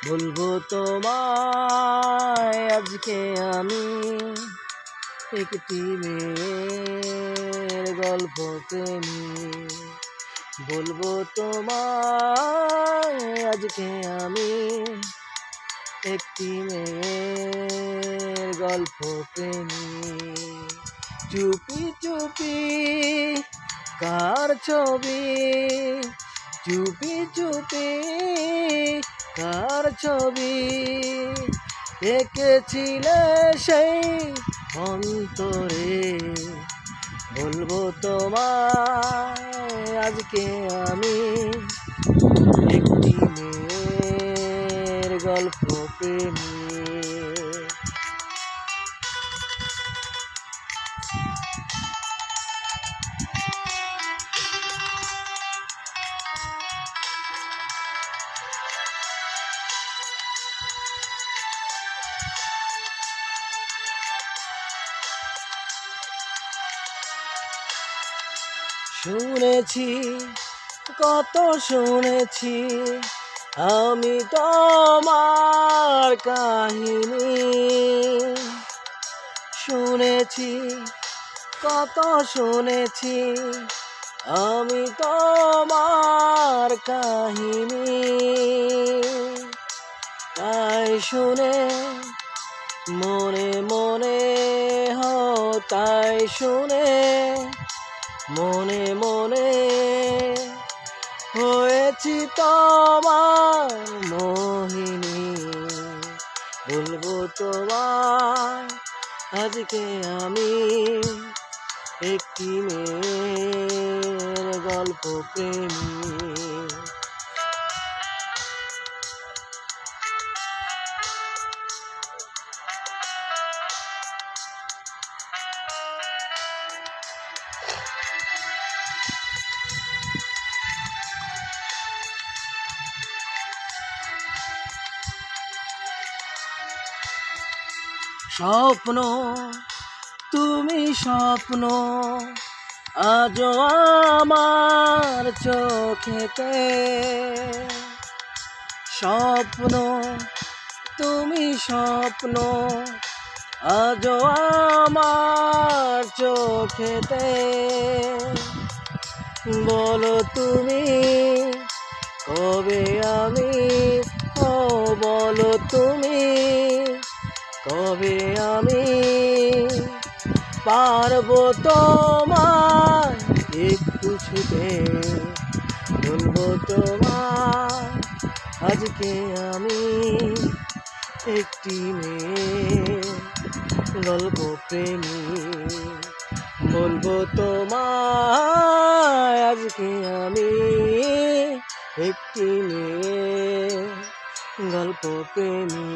বলবো তোমায় আজকে আমি একটি মেয়ের গল্প প্রেমী। বলবো তোমায় আজকে আমি একটি মেয়ের গল্প প্রেমী। চুপি চুপি কার ছবি, চুপি চুপি কার ছবি এঁকেছিলে সেই অন্তরে। বলবো তোমায় আজকে আমি একটি মেয়ের গল্প প্রেমী। শুনেছি কত শুনেছি আমি তোমার কাহিনী, শুনেছি কত শুনেছি আমি তোমার কাহিনী। তাই শুনে মনে মনে তাই শুনে মনে মনে হয়েছি তোমার মোহিনী। বলবো তোমায় আজকে আমি একটি মেয়ের গল্প প্রেমী। স্বপ্ন তুমি স্বপ্ন আজও আমার চোখেতে। স্বপ্ন তুমি স্বপ্ন আজও আমার চোখেতে। বলো তুমি কবে আমি, ও বলো তুমি কবে আমি পারবো তোমায় একটু ছুতে। বলবো তোমায় আজকে আমি একটি মেয়ের গল্প প্রেমী। বলবো তোমায় আজকে আমি একটি মেয়ের গল্প প্রেমী।